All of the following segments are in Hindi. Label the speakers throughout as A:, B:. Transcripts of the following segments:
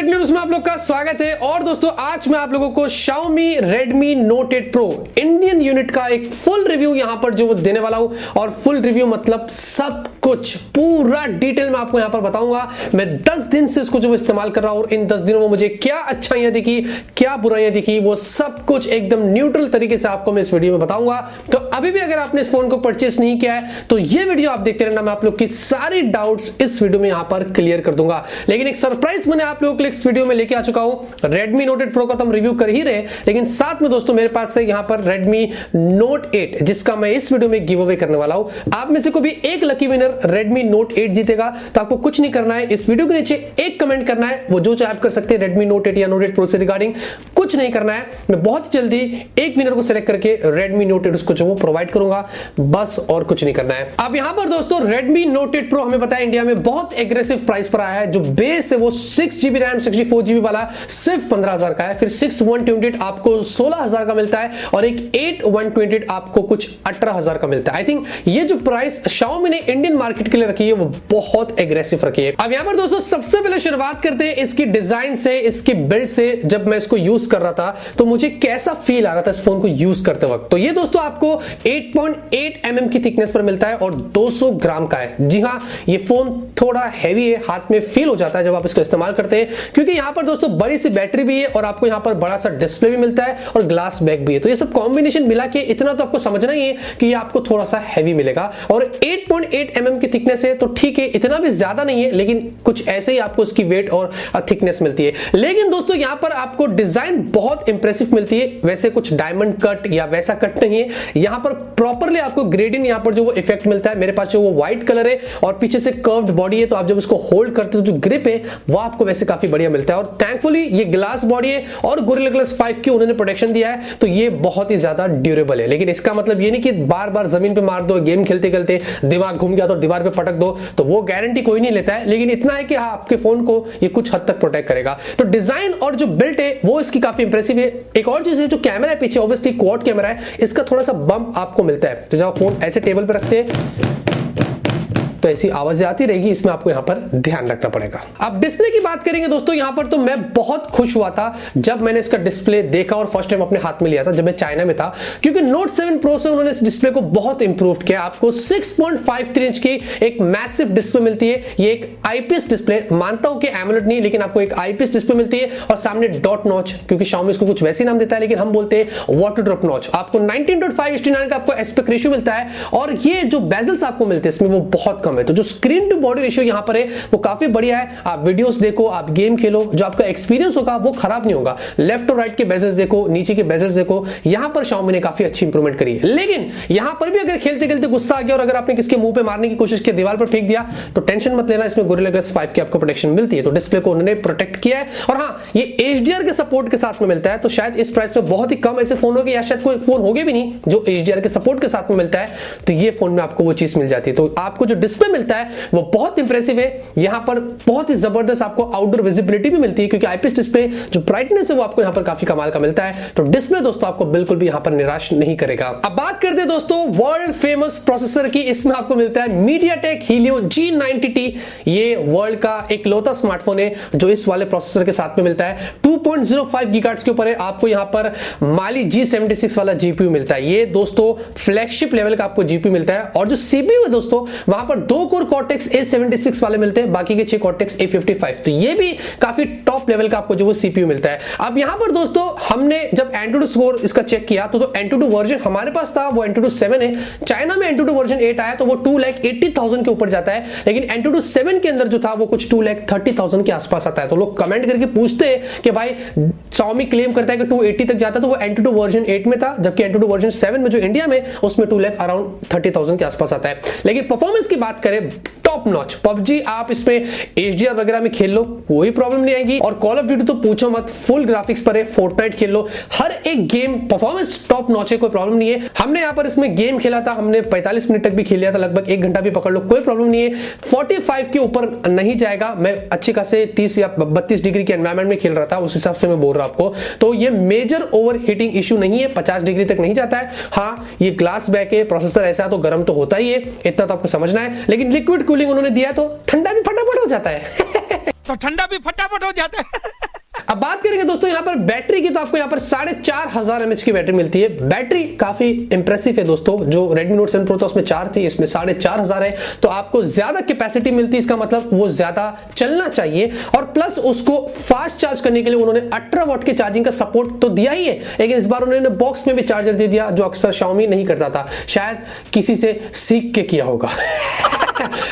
A: न्यूज़ में आप लोग का स्वागत है। और दोस्तों आज मैं आप लोगों को Xiaomi Redmi Note 8 Pro Indian unit का एक फुल रिव्यू यहां पर जो वो देने वाला हूं। और फुल रिव्यू मतलब सब कुछ पूरा डिटेल में आपको यहां पर बताऊंगा। मैं 10 दिन से इसको जो इस्तेमाल कर रहा हूं और इन 10 दिनों में मुझे क्या अच्छाइयां दिखी, क्या बुराइयां दिखी, वो सब कुछ एकदम न्यूट्रल तरीके से आपको मैं इस वीडियो में बताऊंगा। तो अभी भी अगर आपने इस फोन को परचेस नहीं किया है तो ये वीडियो आप देखते रहना, मैं आप लोग की सारी डाउट्स इस वीडियो में यहां पर क्लियर कर दूंगा। लेकिन एक सरप्राइज मैंने आप लोगों के लिए इस वीडियो में लेके आ चुका हूं। Redmi Note 8 Pro का तो हम रिव्यू कर ही रहे, लेकिन साथ में दोस्तों मेरे पास से यहां पर Redmi Note 8 जिसका मैं इस वीडियो में गिव अवे करने वाला हूं। आप में से कोई भी एक लकी विनर Redmi Note 8 जीतेगा। तो आपको कुछ नहीं करना है, इस वीडियो के नीचे एक कमेंट करना है, वो जो चाहे आप कर सकते हैं Redmi Note 8 या Note 8 Pro से रिगार्डिंग। कुछ नहीं करना है, मैं बहुत जल्दी एक विनर को सिलेक्ट करके Redmi Note 8 उसको जो वो प्रोवाइड करूंगा, बस और कुछ नहीं करना है। अब यहां पर दोस्तों Redmi Note 8 Pro हमें पता है इंडिया में बहुत एग्रेसिव प्राइस पर आया है। जो बेस है वो 6GB रैम 64GB वाला सिर्फ 15,000 का है। फिर 6 128 आपको 16,000 का मिलता है और एक 8 128 आपको कुछ 18,000 का मिलता है। आई थिंक ये जो प्राइस Xiaomi ने इंडियन मार्केट के लिए रखी है वो बहुत एग्रेसिव रखी है। अब यहां पर दोस्तों सबसे पहले शुरुआत करते हैं इसकी डिजाइन से, इसकी बिल्ड से। जब मैं इसको यूज कर रहा था तो मुझे कैसा फील आ रहा था इस फोन को यूज करते वक्त। तो ये दोस्तों आपको 8.8 mm की थिकनेस पर मिलता है और 200 ग्राम का है। जी हाँ, ये फोन थोड़ा हैवी है, हाथ में फील हो जाता है जब आप इसको इस्तेमाल करते हैं, क्योंकि यहां पर दोस्तों बड़ी सी बैटरी भी है और आपको यहां पर बड़ा सा डिस्प्ले भी मिलता है और ग्लास बैक भी है। तो ये सब कॉम्बिनेशन मिला के इतना तो आपको समझना ही है कि ये आपको थोड़ा सा हैवी मिलेगा। और 8.8 mm की थिकनेस है तो ठीक है, इतना भी ज्यादा नहीं है, लेकिन कुछ ऐसे ही आपको इसकी वेट और थिकनेस मिलती है। लेकिन दोस्तों यहां पर आपको डिजाइन बहुत इंप्रेसिव मिलती है। वैसे कुछ डायमंड कट या वैसा कट नहीं है, यहां पर प्रॉपरली आपको ग्रेडियंट यहां पर जो वो इफेक्ट मिलता है। मेरे पास जो वो व्हाइट कलर है और पीछे से कर्व्ड बॉडी है, तो आप जब इसको होल्ड करते हो जो ग्रिप है वो आपको वैसे काफी बढ़िया मिलता है। और थैंकफुली ये ग्लास बॉडी है और Gorilla Glass 5 की उन्होंने प्रोटेक्शन दिया है, तो ये बहुत ही ज्यादा ड्यूरेबल है। लेकिन इसका मतलब ये नहीं कि बार बार जमीन पे मार दो, गेम खेलते खेलते दिमाग घूम गया तो दीवार पे पटक दो, तो वो गारंटी कोई नहीं लेता है। लेकिन इतना है कि हाँ, आपके फोन को ये कुछ हद तक प्रोटेक्ट करेगा। तो डिजाइन और जो बिल्ट है वो इसकी काफी इंप्रेसिव है। एक और चीज है, जो कैमरा है पीछे ऑब्वियसली क्वाड कैमरा है, इसका थोड़ा सा बम्प आपको मिलता है। तो जब फोन ऐसे टेबल पे रखते हैं तो ऐसी आवाजें आती रहेगी, इसमें आपको यहां पर ध्यान रखना पड़ेगा। अब डिस्प्ले की बात करेंगे दोस्तों, यहां पर तो मैं बहुत खुश हुआ था जब मैंने इसका डिस्प्ले देखा और फर्स्ट टाइम अपने हाथ में लिया था जब मैं चाइना में था, क्योंकि Note 7 Pro से उन्होंने इस डिस्प्ले को बहुत इंप्रूव किया। आपको 6.53 इंच की एक मैसिव डिस्प्ले मिलती है। ये एक आईपीएस डिस्प्ले, मानता हूं कि एमोलेड नहीं, लेकिन आपको एक आईपीएस डिस्प्ले मिलती है। और सामने डॉट नॉच, क्योंकि Xiaomi इसको कुछ वैसे नाम देता है, लेकिन हम बोलते हैं वाटर ड्रॉप नॉच। आपको 19:5:9 का आपको एस्पेक्ट रेशियो मिलता है और ये जो बेजल्स आपको मिलते हैं इसमें वो बहुत कम है। तो जो स्क्रीन टू बॉडी रेशियो यहां पर है वो काफी बढ़िया है। आप वीडियोस देखो, आप गेम खेलो, जो आपका एक्सपीरियंस होगा वो खराब नहीं होगा। लेफ्ट और राइट के बेजल्स देखो, नीचे के बेजल्स देखो, यहां पर Xiaomi ने काफी अच्छी इंप्रूवमेंट करी है। लेकिन यहां पर भी अगर खेलते खेलते गुस्सा आ गया और अगर आपने किसके मुंह पे मारने की कोशिश की, दीवार पर फेंक दिया, तो टेंशन मत लेना, इसमें Gorilla Glass 5 की आपको प्रोटेक्शन मिलती है। तो डिस्प्ले को उन्होंने प्रोटेक्ट किया है। और हां, ये HDR के सपोर्ट के साथ में मिलता है। तो शायद इस प्राइस में बहुत ही कम ऐसे फोन होंगे, या शायद कोई फोन होगे भी नहीं जो HDR के सपोर्ट के साथ में मिलता है। तो ये फोन में आपको वो चीज मिल जाती है। तो आपको जो डिस्प्ले मिलता है वो बहुत इंप्रेसिव है। यहां पर बहुत ही जबरदस्त आपको आउटडोर विजिबिलिटी भी मिलती है, क्योंकि आईपीएस डिस्प्ले जो ब्राइटनेस है वो आपको यहां पर काफी कमाल का मिलता है। तो डिस्प्ले दोस्तों आपको बिल्कुल भी यहां पर निराश नहीं करेगा। अब बात करते हैं दोस्तों वर्ल्ड फेमस प्रोसेसर की। इसमें आपको मिलता है MediaTek Helio G90T। ये वर्ल्ड का इकलौता स्मार्टफोन है जो इस वाले प्रोसेसर के साथ में मिलता है। 2.05 गीगाहर्ट्ज के ऊपर है। आपको यहां पर Mali G76 वाला जीपीयू मिलता है। ये दोस्तों फ्लैगशिप लेवल का आपको जीपीयू मिलता है। और जो सीपीयू है दोस्तों, वहां पर 2 कोर Cortex A76 वाले मिलते हैं, बाकी के 6 Cortex A55। तो ये भी काफी टॉप लेवल का आपको जो वो सीपीयू मिलता है। अब यहां पर दोस्तों हमने जब Antutu स्कोर इसका चेक किया तो Antutu वर्जन हमारे पास था वो Antutu 7 है। चाइना में Antutu वर्जन 8 आया तो वो 2,80,000 के ऊपर जाता है, लेकिन Antutu 7 के अंदर जो था वो कुछ 2,30,000 के आसपास आता है। तो लोग कमेंट करके पूछते हैं कि भाई Xiaomi क्लेम करता है कि 280 तक जाता है, तो वो Antutu वर्जन 8 में था, जबकि Antutu वर्जन 7 में जो इंडिया में उसमें 2,30,000 के आसपास आता है। लेकिन परफॉर्मेंस की बात करें, टॉप नॉच पबजी आप इसमें HDR वगैरह में खेल लो, कोई प्रॉब्लम नहीं आएगी। और कॉल ऑफ ड्यूटी तो पूछो मत, फुल ग्राफिक्स पर है। फोर्टनाइट खेल लो, हर एक गेम परफॉर्मेंस टॉप नॉच है, कोई प्रॉब्लम नहीं है। हमने यहाँ पर इसमें गेम खेला था, हमने 45 मिनट तक भी खेल लिया था, लगभग 1 घंटा भी पकड़ लो, कोई प्रॉब्लम नहीं है। 45 के ऊपर नहीं जाएगा। मैं अच्छे खासे 30 या 32 डिग्री के एनवायरमेंट में खेल रहा था, उस हिसाब से मैं बोल रहा हूं आपको। तो ये मेजर ओवर हीटिंग इश्यू नहीं है, 50 डिग्री तक नहीं जाता है। हाँ, ये ग्लास बैक है, प्रोसेसर ऐसा है तो गर्म तो होता ही है, इतना तो आपको समझना है। लेकिन लिक्विड कूलिंग उन्होंने दिया तो ठंडा भी फटाफट हो जाता है।
B: तो ठंडा भी फटाफट हो जाता है।
A: अब बात करेंगे दोस्तों यहाँ पर बैटरी की, तो आपको यहाँ पर 4500 mAh की बैटरी मिलती है। बैटरी काफी इंप्रेसिव है दोस्तों। जो Redmi Note 7 Pro था उसमें 4 थी, इसमें 4500 है, तो आपको ज्यादा कैपेसिटी मिलती है। इसका मतलब वो ज्यादा चलना चाहिए, और प्लस उसको फास्ट चार्ज करने के लिए उन्होंने 18 वॉट के चार्जिंग का सपोर्ट तो दिया ही है, लेकिन इस बार उन्होंने बॉक्स में भी चार्जर दे दिया, जो अक्सर Xiaomi नहीं करता था, शायद किसी से सीख के किया होगा।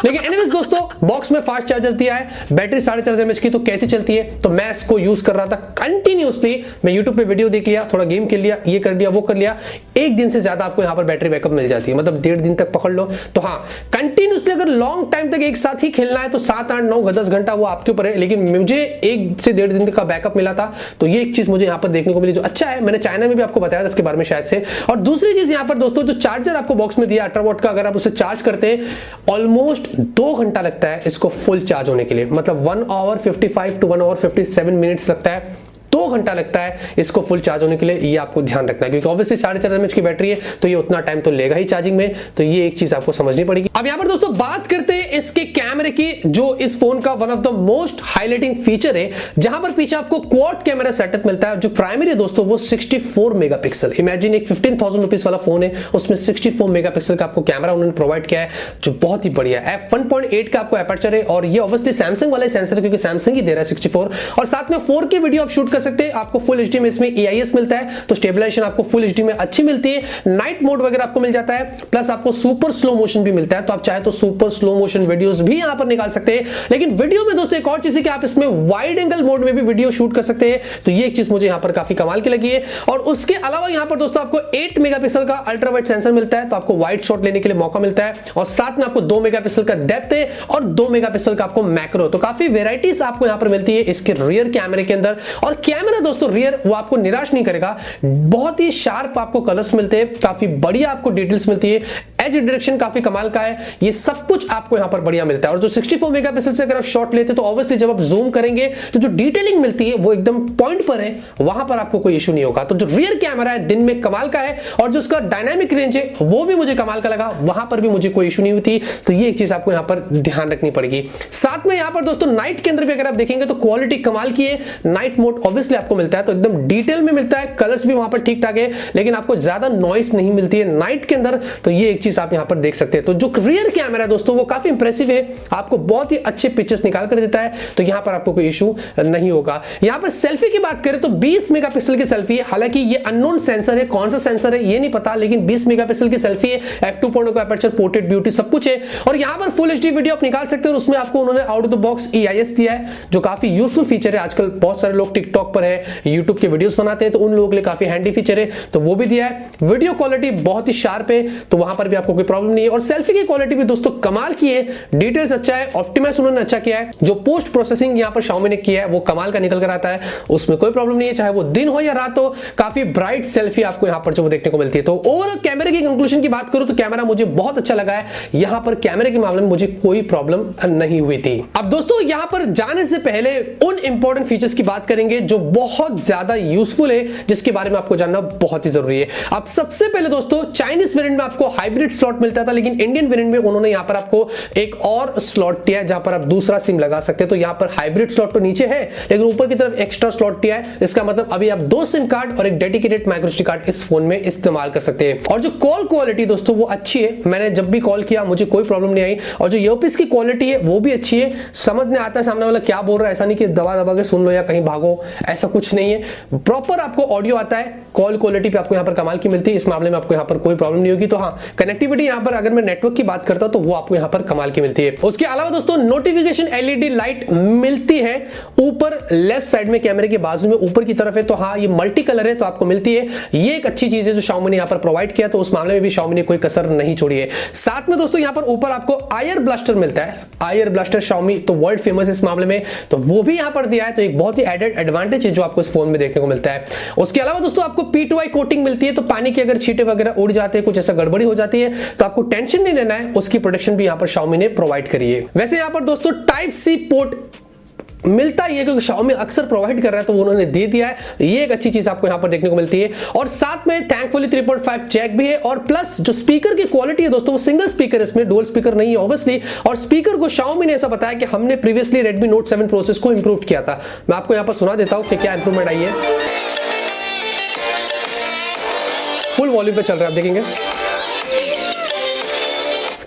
A: लेकिन एनीवेज दोस्तों, बॉक्स में फास्ट चार्जर दिया है, बैटरी 4500 mAh की, तो कैसे चलती है, तो मैं इसको यूज कर रहा था कंटिन्यूअसली। मैं YouTube पे वीडियो देख लिया, थोड़ा गेम खेल लिया, ये कर लिया, वो कर लिया, एक दिन से ज्यादा आपको यहाँ पर बैटरी बैकअप मिल जाती है, मतलब 1.5 दिन तक पकड़ लो। तो हाँ, कंटिन्यूअसली अगर लॉन्ग टाइम तक एक साथ ही खेलना है तो 7, 8, 9, 10 घंटा वो आपके ऊपर है, लेकिन मुझे 1 से 1.5 दिन का बैकअप मिला था, तो ये एक चीज मुझे यहाँ पर देखने को मिली जो अच्छा है। मैंने चाइना में भी आपको बताया था इसके बारे में शायद से। और दूसरी चीज यहाँ पर दोस्तों, जो चार्जर आपको बॉक्स में दिया 18 वॉट का, अगर आप उसे चार्ज करते हैं, ऑलमोस्ट 2 घंटा लगता है इसको फुल चार्ज होने के लिए, मतलब 1 hour 55 to 1 hour 57 मिनट्स लगता है, 2 घंटा लगता है इसको फुल चार्ज होने के लिए। ये आपको ध्यान रखना है, क्योंकि ऑब्वियसली 4.5 mAh की बैटरी है, तो ये उतना टाइम तो लेगा ही चार्जिंग में, तो ये एक चीज आपको समझनी पड़ेगी। अब यहाँ पर दोस्तों बात करते हैं इसके कैमरे की, जो इस फोन का one of the most highlighting feature है, जहां पर पीछे आपको क्वाड कैमरा सेटअप मिलता है। जो प्राइमरी है दोस्तों वो 64 मेगापिक्सल। इमेजिन एक 15,000 रुपीज वाला फोन है, उसमें 64 मेगापिक्सल का आपको कैमरा उन्होंने प्रोवाइड किया है, जो बहुत ही बढ़िया है। f1.8 का आपको एपर्चर है, और ये ऑब्वियसली सैमसंग वाला सेंसर है, क्योंकि सैमसंग ही दे रहा है 64, और साथ में 4K वीडियो आप शूट कर सकते हैं। आपको फुल एचडी में इसमें AIS मिलता है, तो स्टेबलाइजेशन आपको फुल एचडी में अच्छी मिलती है। नाइट मोड वगैरह आपको मिल जाता है, प्लस आपको सुपर स्लो मोशन भी मिलता है, तो आप चाहे तो सुपर स्लो मोशन वीडियोस भी यहां पर निकाल सकते हैं। लेकिन वीडियो में दोस्तों एक और चीज है कि आप इसमें वाइड एंगल मोड में भी वीडियो शूट कर सकते हैं, तो ये एक चीज मुझे यहां पर काफी कमाल की लगी है। और उसके अलावा यहां पर दोस्तों आपको 8 मेगापिक्सल का अल्ट्रा वाइड सेंसर मिलता है, तो आपको वाइड शॉट लेने के लिए मौका मिलता है, और साथ में आपको 2 मेगापिक्सल का डेप्थ है और 2 मेगापिक्सल का आपको मैक्रो, तो काफी वेराइटीज आपको यहां पर मिलती है इसके रियर कैमरे के अंदर। और कैमरा दोस्तों रियर वो आपको निराश नहीं करेगा, बहुत ही शार्प आपको कलर्स मिलते हैं, काफी बढ़िया आपको डिटेल्स मिलती है, एज डिरेक्शन काफी कमाल का है, ये सब कुछ आपको यहां पर बढ़िया मिलता है। और जो 64 मेगापिक्सल से अगर आप शॉट लेते तो ऑब्वियसली जब आप जूम करेंगे तो जो डिटेलिंग मिलती है वो एकदम पॉइंट पर है, वहां पर आपको कोई इशू नहीं होगा। तो जो रियर कैमरा है दिन में कमाल का है, और जो उसका डायनामिक रेंज है वो भी मुझे कमाल का लगा, वहां पर भी मुझे कोई इशू नहीं हुई। तो ये एक चीज आपको यहां पर ध्यान रखनी पड़ेगी। साथ में यहां पर दोस्तों नाइट के अंदर भी अगर आप देखेंगे तो क्वालिटी कमाल की है। नाइट मोड ऑब्वियसली आपको मिलता है, तो एकदम डिटेल में मिलता है, कलर्स भी वहां पर ठीक ठाक है, लेकिन आपको ज्यादा नॉइस नहीं मिलती है नाइट के अंदर, तो ये एक चीज आप यहां पर देख सकते हैं। तो जो रियर कैमरा है दोस्तों वो काफी इंप्रेसिव है, आपको बहुत ही अच्छे पिक्चर्स निकाल कर देता है, तो यहां पर आपको कोई इशू नहीं होगा। यहां पर सेल्फी की बात करें तो 20 मेगापिक्सल की सेल्फी है, हालांकि ये अननोन सेंसर है, कौन सा सेंसर है ये नहीं पता, लेकिन 20 मेगापिक्सल की सेल्फी है, f2.0 का एपर्चर, पोर्ट्रेट, ब्यूटी सब कुछ है, और यहां पर फुल एचडी वीडियो आप निकाल सकते हैं। और उसमें आपको उन्होंने out of the box AIS दिया है, जो काफी यूजफुल फीचर है। आजकल बहुत सारे लोग टिकटॉक पर है, यूट्यूब के वीडियोस बनाते हैं, तो उन लोगों के लिए काफी हैंडी फीचर है, तो वो भी दिया है। वीडियो क्वालिटी बहुत ही शार्प है, तो वहां पर भी आपको कोई प्रॉब्लम नहीं है। और सेल्फी की क्वालिटी भी दोस्तों कमाल की है, डिटेल्स अच्छा है, ऑप्टिमाइज उन्होंने अच्छा किया है, जो पोस्ट प्रोसेसिंग यहां पर Xiaomi ने किया है वो कमाल का निकल कर आता है, उसमें कोई प्रॉब्लम नहीं है, चाहे वो दिन हो या रात हो, काफी ब्राइट सेल्फी आपको यहां पर जो देखने को मिलती है। तो ओवरऑल कैमरे की कंक्लूजन की बात करूं तो कैमरा मुझे बहुत अच्छा लगा है, यहां पर कैमरे के मामले में मुझे कोई प्रॉब्लम नहीं हुई थी। अब दोस्तों यहां पर जाने से पहले उन इंपॉर्टेंट फीचर्स की बात करेंगे जो बहुत ज्यादा यूजफुल है, जिसके बारे में आपको जानना बहुत ही जरूरी है। अब सबसे पहले दोस्तों चाइनीज वेरिएंट में आपको हाइब्रिड स्लॉट मिलता था, लेकिन इंडियन वेरिएंट में उन्होंने यहां पर आपको एक और स्लॉट दिया है जहां पर आप दूसरा सिम लगा सकते हैं। तो यहां पर हाइब्रिड स्लॉट तो नीचे है, लेकिन ऊपर की तरफ एक्स्ट्रा स्लॉट दिया है, इसका मतलब अभी आप 2 सिम कार्ड और एक डेडिकेटेड माइक्रो SD कार्ड इस फोन में इस्तेमाल कर सकते हैं। और जो कॉल क्वालिटी दोस्तों वो अच्छी है, मैंने जब भी कॉल किया मुझे कोई प्रॉब्लम नहीं आई, और जो ईयरपीस की क्वालिटी है वो भी अच्छी है, समझ में आता है सामने वाला क्या बोल रहा है, ऐसा नहीं कि दबा दबा के सुन लो या कहीं भागो, ऐसा कुछ नहीं है, प्रॉपर आपको ऑडियो आता है। कॉल क्वालिटी पे आपको यहां पर कमाल की मिलती है, इस मामले में आपको यहां पर कोई प्रॉब्लम नहीं होगी। तो हाँ, कनेक्टिविटी यहां पर अगर मैं नेटवर्क की बात करता हूं तो वो आपको यहां पर कमाल की मिलती है। उसके अलावा दोस्तों नोटिफिकेशन LED लाइट मिलती है ऊपर लेफ्ट साइड में, कैमरे के बाजू में ऊपर की तरफ है, तो हाँ ये मल्टी कलर है तो आपको मिलती है, ये एक अच्छी चीज है जो Xiaomi ने यहां पर प्रोवाइड किया, तो उस मामले में भी Xiaomi ने कोई कसर नहीं छोड़ी है। साथ में दोस्तों यहां पर ऊपर आपको आयर ब्लास्टर मिलता है, आयर ब्लास्टर Xiaomi तो वर्ल्ड फेमस है इस मामले में, तो वो भी यहां पर दिया है, तो एक बहुत ही एडेड एडवांटेज है जो आपको इस फोन में देखने को मिलता है। उसके अलावा दोस्तों आपको P2I कोटिंग मिलती है, तो पानी की अगर छींटे वगैरह उड़ जाते हैं, कुछ ऐसा गड़बड़ी हो जाती है, तो आपको टेंशन नहीं लेना है, उसकी प्रोटेक्शन भी यहां पर Xiaomi ने प्रोवाइड करी है। वैसे यहां पर दोस्तों Type-C पोर्ट मिलता ही है क्योंकि Xiaomi अक्सर प्रोवाइड कर रहा है तो उन्होंने दे दिया है, ये एक अच्छी चीज आपको यहां पर देखने को मिलती है। और साथ में थैंकफुली 3.5 जैक भी है और प्लस जो स्पीकर की क्वालिटी है दोस्तों वो सिंगल स्पीकर, इसमें डुअल स्पीकर नहीं है ऑब्वियसली। और स्पीकर को Xiaomi ने ऐसा बताया कि हमने प्रीवियसली Redmi Note 7 प्रोसेस को इंप्रूव किया था। मैं आपको यहां पर सुना देता हूं कि क्या इंप्रूवमेंट आई है। फुल वॉल्यूम पे चल रहा है, आप देखेंगे,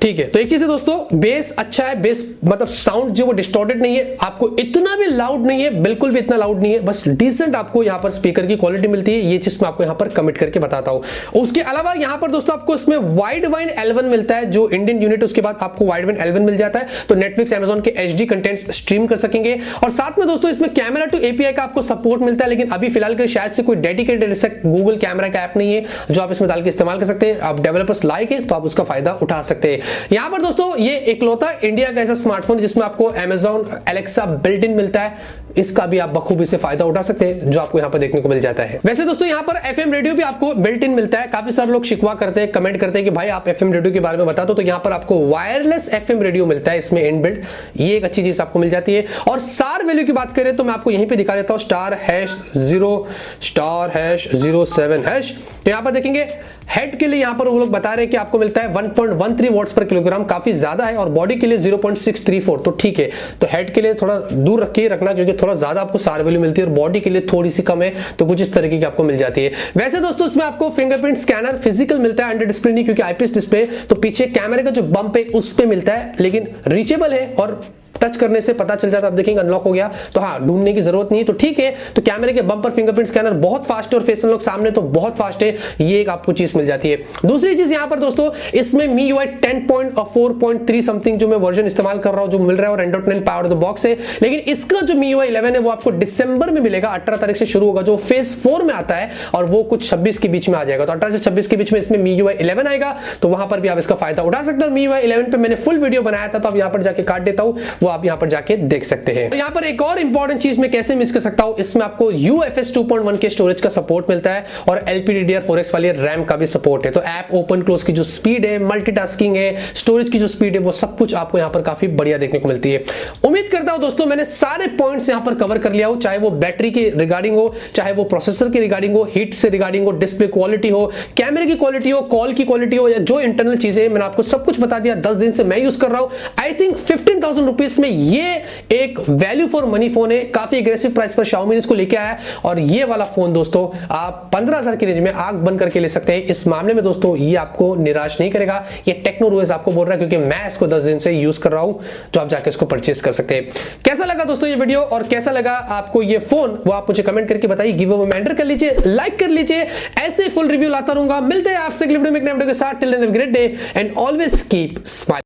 A: ठीक है। तो एक चीज है दोस्तों, बेस अच्छा है, बेस मतलब साउंड जो वो डिस्टॉर्टेड नहीं है, आपको इतना भी लाउड नहीं है, बिल्कुल भी इतना लाउड नहीं है, बस डिसेंट आपको यहां पर स्पीकर की क्वालिटी मिलती है। ये चीज मैं आपको यहां पर कमिट करके बताता हूं। उसके अलावा यहां पर दोस्तों आपको इसमें वाइड वाइन L1 मिलता है, जो इंडियन यूनिट, उसके बाद आपको वाइड वाइन L1 मिल जाता है, तो नेटफ्लिक्स अमेजॉन के HD कंटेंट्स स्ट्रीम कर सकेंगे। और साथ में दोस्तों इसमें कैमरा टू API का आपको सपोर्ट मिलता है, लेकिन अभी फिलहाल के शायद से कोई डेडिकेटेड गूगल कैमरा का ऐप नहीं है जो आप इसमें डाल के इस्तेमाल कर सकते हैं। आप डेवलपर्स लाइक है तो आप उसका फायदा उठा सकते हैं। यहां पर दोस्तों ये इकलौता इंडिया का ऐसा स्मार्टफोन जिसमें आपको Amazon Alexa बिल्ट इन मिलता है, इसका भी आप बखूबी से फायदा उठा सकते हैं, जो आपको यहां पर देखने को मिल जाता है। वैसे दोस्तों यहां पर FM रेडियो भी आपको बिल्ट इन मिलता है। काफी सारे लोग शिकवा करते हैं, कमेंट करते हैं कि भाई आप FM रेडियो के बारे में बता दो, तो यहां पर आपको वायरलेस FM रेडियो मिलता है इसमें इनबिल्ट, ये एक अच्छी चीज आपको मिल जाती है। और स्टार वैल्यू की बात करें तो मैं आपको यहीं पे दिखा देता हूं, *0*07#। तो यहां पर देखेंगे हेड के लिए यहां पर वो लोग बता रहे हैं कि आपको मिलता है 1.13 वॉट्स पर किलोग्राम, काफी ज्यादा है। और बॉडी के लिए 0.634, तो ठीक है। तो हेड के लिए थोड़ा दूर रख के रखना क्योंकि थोड़ा ज्यादा आपको स्टार वैल्यू मिलती है, और बॉडी के लिए थोड़ी सी कम है, तो कुछ इस तरीके की आपको मिल जाती है। वैसे दोस्तों इसमें आपको फिंगरप्रिंट स्कैनर फिजिकल मिलता है, अंडर डिस्प्ले नहीं, क्योंकि आईपीएस डिस्प्ले, तो पीछे कैमरे का जो बम्प है उस पे मिलता है, लेकिन रीचेबल है और टच करने से पता चल जाता है। आप देखेंगे अनलॉक हो गया, तो हाँ ढूंढने की जरूरत नहीं है, तो ठीक है। तो कैमरे के बम पर फिंगरप्रिंट स्कैनर बहुत फास्ट है और फेस अनलॉक सामने तो बहुत फास्ट है, ये एक आपको चीज मिल जाती है। दूसरी चीज यहां पर दोस्तों इसमें MIUI 10.4.3 समथिंग जो मैं वर्जन इस्तेमाल कर रहा हूं जो मिल रहा है, और Android 10 पावर द बॉक्स है। लेकिन इसका जो MIUI 11 है वो आपको दिसंबर में मिलेगा, 18 तारीख से शुरू होगा, जो फेज 4 में आता है, और वो कुछ 26 के बीच में आ जाएगा। तो 18 से 26 के बीच में इसमें MIUI 11 आएगा, तो वहां पर भी आप इसका फायदा उठा सकते हो। MIUI 11 पे मैंने फुल वीडियो बनाया था, तो आप यहां पर जाके काट देता हूं, वो आप यहां पर जाके देख सकते हैं। यहां पर एक और इंपॉर्टेंट चीज मैं कैसे मिस कर सकता हूं, इसमें आपको UFS 2.1 के स्टोरेज का सपोर्ट मिलता है, और LPDDR4X वाली रैम का भी सपोर्ट है। तो ऐप ओपन क्लोज की जो स्पीड है, मल्टीटास्किंग है, स्टोरेज की जो स्पीड है, वो सब कुछ आपको यहां पर काफी बढ़िया देखने को मिलती है। उम्मीद करता हूं दोस्तों मैंने सारे पॉइंट्स यहां पर कवर कर लिया हो, चाहे वो बैटरी के रिगार्डिंग हो, चाहे वो प्रोसेसर के रिगार्डिंग हो, हीट से रिगार्डिंग हो, डिस्प्ले क्वालिटी हो, कैमरे की क्वालिटी हो, कॉल की क्वालिटी हो, या जो इंटरनल चीजें मैंने आपको सब कुछ बता दिया। 10 दिन से मैं यूज कर रहा हूं। आई थिंक 15,000 रुपीज में ये एक वैल्यू फॉर मनी फोन है, काफी एग्रेसिव प्राइस पर Xiaomi ने इसको लेके आया है। और ये वाला फोन दोस्तों आप 15,000 की रेंज में आंख बंद करके ले सकते हैं। इस मामले में दोस्तों ये आपको निराश नहीं करेगा, ये टेक्नोरूएस आपको बोल रहा है, क्योंकि मैं इसको 10 दिन से यूज कर रहा हूं, तो आप जाके इसको परचेस कर सकते हैं। कैसा लगा दोस्तों ये वीडियो, और कैसा लगा आपको ये फोन, वो आप मुझे कमेंट करके बताइए। गिव अवे में एंटर कर लीजिए, लाइक कर लीजिए, ऐसे फुल रिव्यू लाता रहूंगा। मिलते हैं आपसे अगले वीडियो में एक नए वीडियो के साथ। Till then have a great day and always keep smiling.